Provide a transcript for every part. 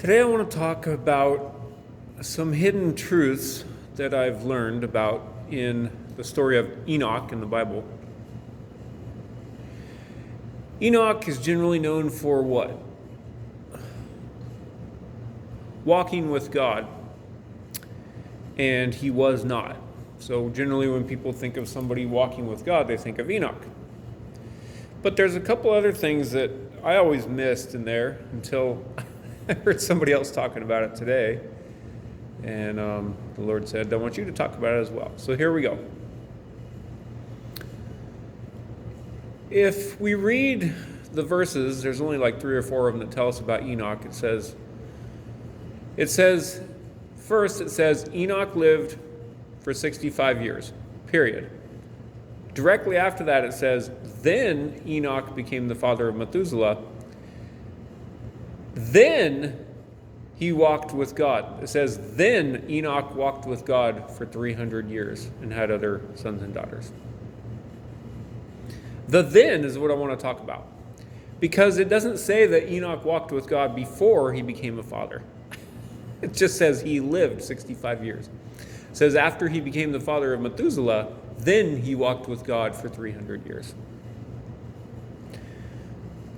Today I want to talk about some hidden truths that I've learned about in the story of Enoch in the Bible. Enoch is generally known for what? Walking with God, and he was not. So generally when people think of somebody walking with God, they think of Enoch. But there's a couple other things that I always missed in there until I heard somebody else talking about it today. And the Lord said, I want you to talk about it as well. So here we go. If we read the verses, there's only like 3 or 4 of them that tell us about Enoch. It says, first it says, Enoch lived for 65 years, period. Directly after that it says, then Enoch became the father of Methuselah. Then he walked with God. It says, then Enoch walked with God for 300 years and had other sons and daughters. The then is what I want to talk about. Because it doesn't say that Enoch walked with God before he became a father. It just says he lived 65 years. It says after he became the father of Methuselah, then he walked with God for 300 years.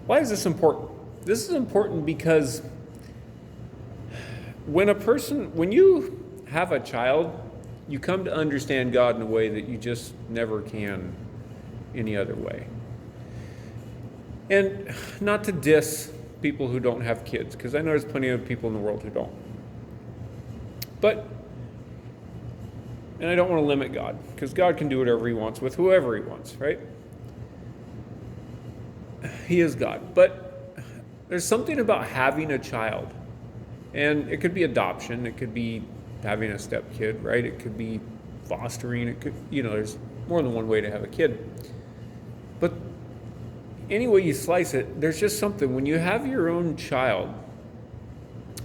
Why is this important? This is important because when you have a child, you come to understand God in a way that you just never can any other way. And not to diss people who don't have kids, because I know there's plenty of people in the world who don't. And I don't want to limit God, because God can do whatever he wants with whoever he wants, right? He is God. But there's something about having a child. And it could be adoption, it could be having a stepkid, right? It could be fostering, it could, there's more than one way to have a kid. But any way you slice it, there's just something. When you have your own child,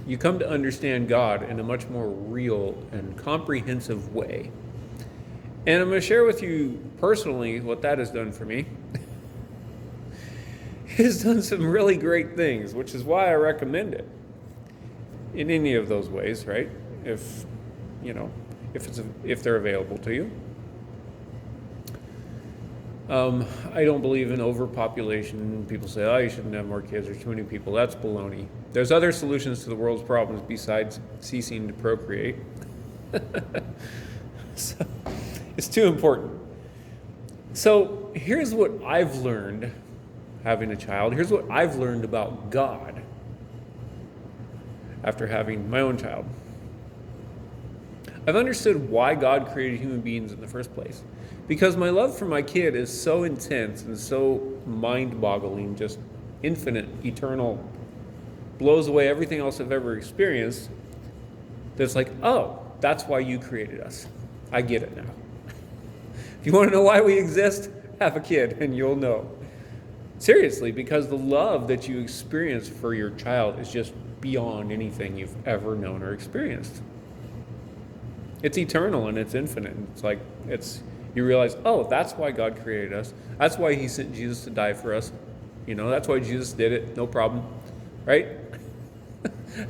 you come to understand God in a much more real and comprehensive way. And I'm going to share with you personally what that has done for me. It has done some really great things, which is why I recommend it in any of those ways, right? If they're available to you. I don't believe in overpopulation. People say, oh, you shouldn't have more kids, there's too many people. That's baloney. There's other solutions to the world's problems besides ceasing to procreate. So, it's too important. So here's what I've learned having a child. Here's what I've learned about God after having my own child. I've understood why God created human beings in the first place. Because my love for my kid is so intense and so mind-boggling, just infinite, eternal, blows away everything else I've ever experienced, that it's like, oh, that's why you created us. I get it now. If you want to know why we exist, have a kid and you'll know. Seriously, because the love that you experience for your child is just beyond anything you've ever known or experienced. It's eternal and it's infinite. It's like, you realize, oh, that's why God created us. That's why he sent Jesus to die for us. That's why Jesus did it. No problem. Right?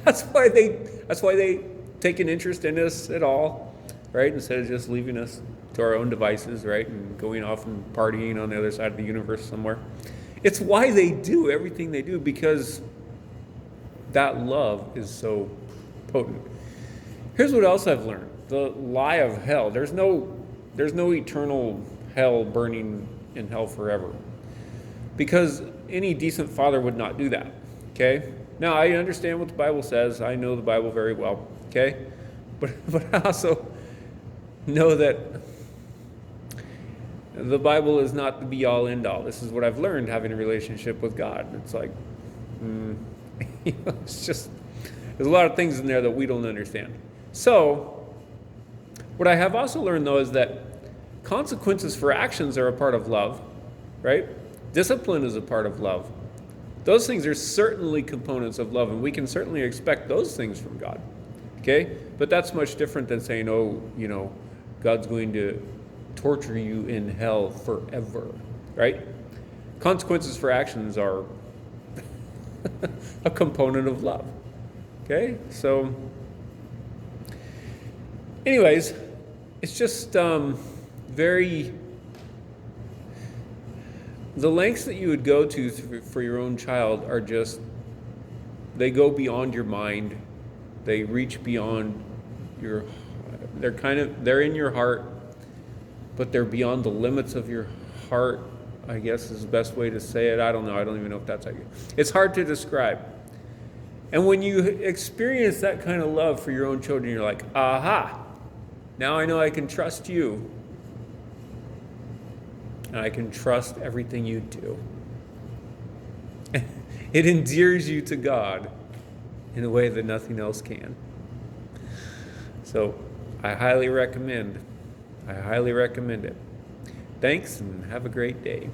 That's why they take an interest in us at all, right? Instead of just leaving us to our own devices, right? And going off and partying on the other side of the universe somewhere. It's why they do everything they do, because that love is so potent. Here's what else I've learned. The lie of hell. There's no eternal hell burning in hell forever. Because any decent father would not do that. Okay? Now, I understand what the Bible says. I know the Bible very well. Okay? But I also know that the Bible is not the be-all, end-all. This is what I've learned having a relationship with God. It's like, it's just, there's a lot of things in there that we don't understand. So, what I have also learned, though, is that consequences for actions are a part of love, right? Discipline is a part of love. Those things are certainly components of love, and we can certainly expect those things from God, okay? But that's much different than saying, God's going to torture you in hell forever, right? Consequences for actions are a component of love. Okay? So, anyways, it's just very... The lengths that you would go to for your own child are just... They go beyond your mind. They reach beyond your... They're in your heart, but they're beyond the limits of your heart, I guess is the best way to say it. I don't know. I don't even know if that's how you... It's hard to describe. And when you experience that kind of love for your own children, you're like, aha, now I know I can trust you. And I can trust everything you do. It endears you to God in a way that nothing else can. So I highly recommend it. Thanks, and have a great day.